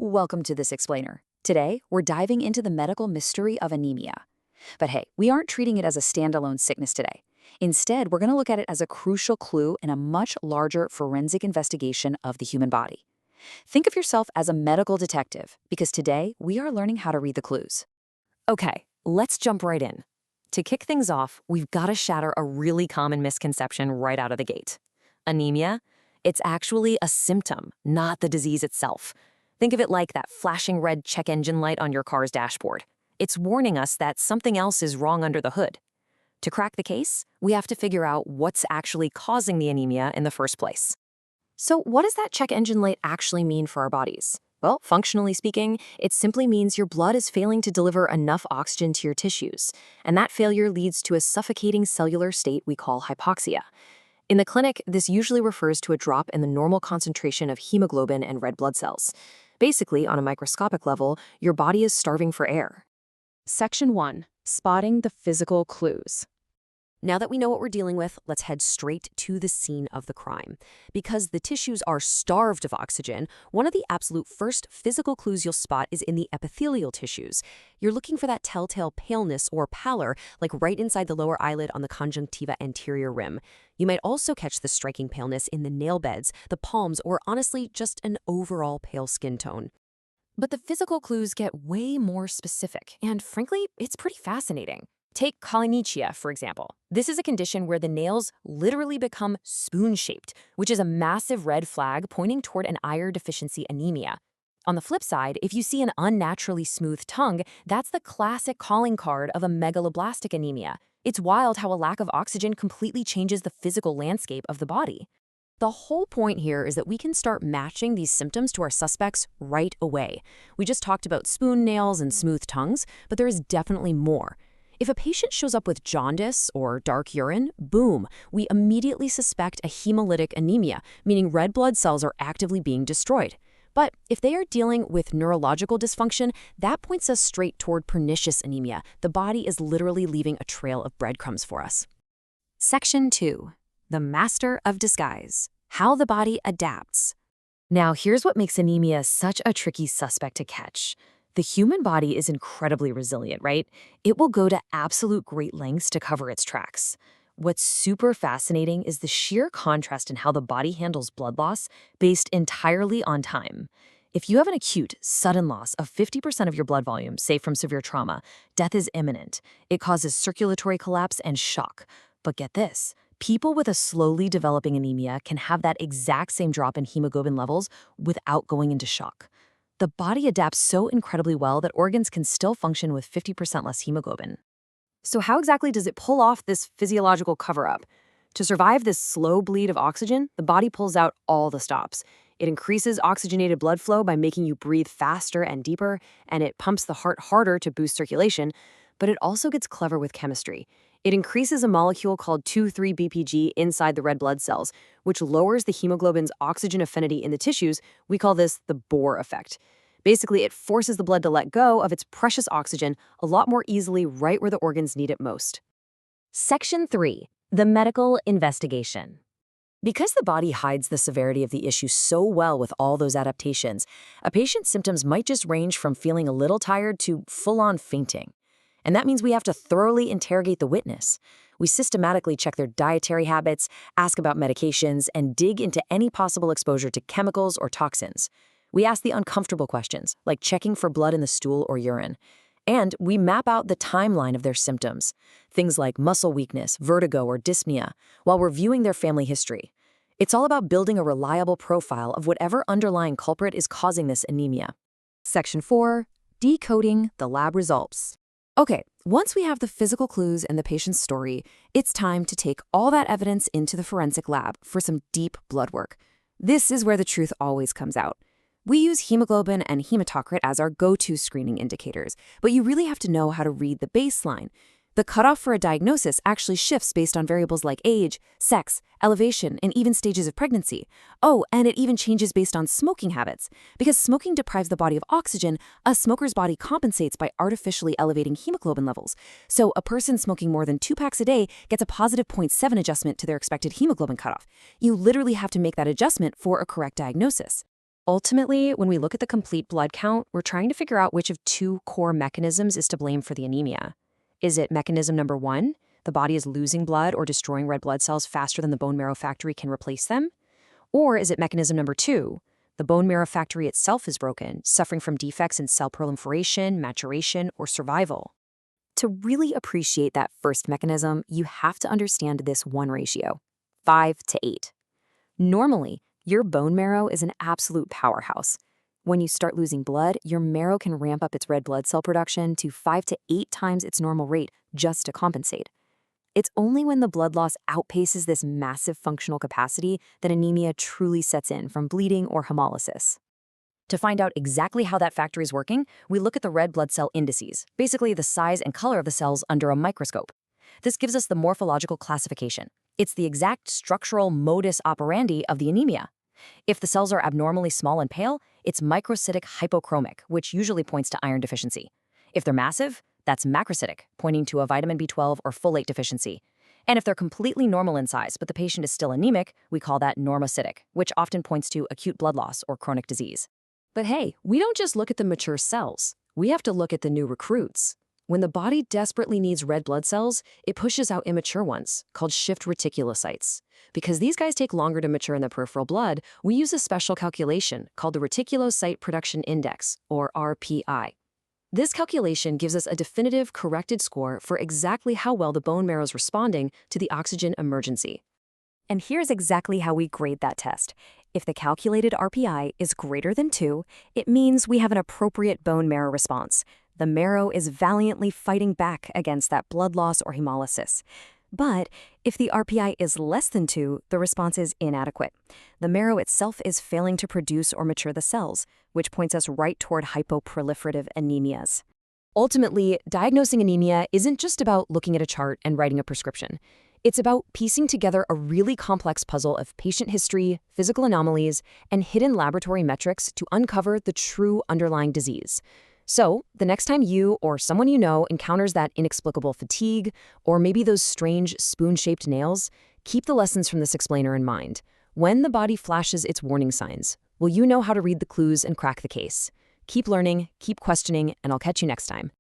Welcome to This Explainer. Today, we're diving into the medical mystery of anemia. But hey, we aren't treating it as a standalone sickness today. Instead, we're going to look at it as a crucial clue in a much larger forensic investigation of the human body. Think of yourself as a medical detective, because today, we are learning how to read the clues. Okay, let's jump right in. To kick things off, we've got to shatter a really common misconception right out of the gate. Anemia? It's actually a symptom, not the disease itself. Think of it like that flashing red check engine light on your car's dashboard. It's warning us that something else is wrong under the hood. To crack the case, we have to figure out what's actually causing the anemia in the first place. So what does that check engine light actually mean for our bodies? Well, functionally speaking, it simply means your blood is failing to deliver enough oxygen to your tissues, and that failure leads to a suffocating cellular state we call hypoxia. In the clinic, this usually refers to a drop in the normal concentration of hemoglobin and red blood cells. Basically, on a microscopic level, your body is starving for air. Section 1. Spotting the physical clues. Now that we know what we're dealing with, let's head straight to the scene of the crime. Because the tissues are starved of oxygen, one of the absolute first physical clues you'll spot is in the epithelial tissues. You're looking for that telltale paleness or pallor, like right inside the lower eyelid on the conjunctiva anterior rim. You might also catch the striking paleness in the nail beds, the palms, or honestly, just an overall pale skin tone. But the physical clues get way more specific, and frankly, it's pretty fascinating. Take Kalinichia, for example. This is a condition where the nails literally become spoon-shaped, which is a massive red flag pointing toward an iron deficiency anemia. On the flip side, if you see an unnaturally smooth tongue, that's the classic calling card of a megaloblastic anemia. It's wild how a lack of oxygen completely changes the physical landscape of the body. The whole point here is that we can start matching these symptoms to our suspects right away. We just talked about spoon nails and smooth tongues, but there is definitely more. If a patient shows up with jaundice or dark urine, boom, we immediately suspect a hemolytic anemia, meaning red blood cells are actively being destroyed. But if they are dealing with neurological dysfunction, that points us straight toward pernicious anemia. The body is literally leaving a trail of breadcrumbs for us. Section 2. The Master of Disguise. How the body adapts. Now, here's what makes anemia such a tricky suspect to catch. The human body is incredibly resilient, right? It will go to absolute great lengths to cover its tracks. What's super fascinating is the sheer contrast in how the body handles blood loss based entirely on time. If you have an acute, sudden loss of 50% of your blood volume, say from severe trauma, death is imminent. It causes circulatory collapse and shock. But get this, people with a slowly developing anemia can have that exact same drop in hemoglobin levels without going into shock. The body adapts so incredibly well that organs can still function with 50% less hemoglobin. So how exactly does it pull off this physiological cover-up? To survive this slow bleed of oxygen, the body pulls out all the stops. It increases oxygenated blood flow by making you breathe faster and deeper, and it pumps the heart harder to boost circulation, but it also gets clever with chemistry. It increases a molecule called 2,3-BPG inside the red blood cells, which lowers the hemoglobin's oxygen affinity in the tissues. We call this the Bohr effect. Basically, it forces the blood to let go of its precious oxygen a lot more easily right where the organs need it most. Section 3. The medical investigation. Because the body hides the severity of the issue so well with all those adaptations, a patient's symptoms might just range from feeling a little tired to full-on fainting. And that means we have to thoroughly interrogate the witness. We systematically check their dietary habits, ask about medications, and dig into any possible exposure to chemicals or toxins. We ask the uncomfortable questions, like checking for blood in the stool or urine. And we map out the timeline of their symptoms, things like muscle weakness, vertigo, or dyspnea, while reviewing their family history. It's all about building a reliable profile of whatever underlying culprit is causing this anemia. Section 4. Decoding the lab results. Okay, once we have the physical clues and the patient's story, it's time to take all that evidence into the forensic lab for some deep blood work. This is where the truth always comes out. We use hemoglobin and hematocrit as our go-to screening indicators, but you really have to know how to read the baseline. The cutoff for a diagnosis actually shifts based on variables like age, sex, elevation, and even stages of pregnancy. Oh, and it even changes based on smoking habits. Because smoking deprives the body of oxygen, a smoker's body compensates by artificially elevating hemoglobin levels. So a person smoking more than 2 packs a day gets a positive 0.7 adjustment to their expected hemoglobin cutoff. You literally have to make that adjustment for a correct diagnosis. Ultimately, when we look at the complete blood count, we're trying to figure out which of two core mechanisms is to blame for the anemia. Is it mechanism number one? The body is losing blood or destroying red blood cells faster than the bone marrow factory can replace them? Or is it mechanism number two? The bone marrow factory itself is broken, suffering from defects in cell proliferation, maturation, or survival. To really appreciate that first mechanism, you have to understand this one ratio, 5 to 8. Normally, your bone marrow is an absolute powerhouse. When you start losing blood, your marrow can ramp up its red blood cell production to 5 to 8 times its normal rate just to compensate. It's only when the blood loss outpaces this massive functional capacity that anemia truly sets in from bleeding or hemolysis. To find out exactly how that factory is working, we look at the red blood cell indices, basically the size and color of the cells under a microscope. This gives us the morphological classification. It's the exact structural modus operandi of the anemia. If the cells are abnormally small and pale, it's microcytic hypochromic, which usually points to iron deficiency. If they're massive, that's macrocytic, pointing to a vitamin B12 or folate deficiency. And if they're completely normal in size, but the patient is still anemic, we call that normocytic, which often points to acute blood loss or chronic disease. But hey, we don't just look at the mature cells. We have to look at the new recruits. When the body desperately needs red blood cells, it pushes out immature ones, called shift reticulocytes. Because these guys take longer to mature in the peripheral blood, we use a special calculation called the Reticulocyte Production Index, or RPI. This calculation gives us a definitive corrected score for exactly how well the bone marrow is responding to the oxygen emergency. And here's exactly how we grade that test. If the calculated RPI is greater than 2, it means we have an appropriate bone marrow response. The marrow is valiantly fighting back against that blood loss or hemolysis. But if the RPI is less than 2, the response is inadequate. The marrow itself is failing to produce or mature the cells, which points us right toward hypoproliferative anemias. Ultimately, diagnosing anemia isn't just about looking at a chart and writing a prescription. It's about piecing together a really complex puzzle of patient history, physical anomalies, and hidden laboratory metrics to uncover the true underlying disease. So, the next time you or someone you know encounters that inexplicable fatigue, or maybe those strange spoon-shaped nails, keep the lessons from this explainer in mind. When the body flashes its warning signs, will you know how to read the clues and crack the case? Keep learning, keep questioning, and I'll catch you next time.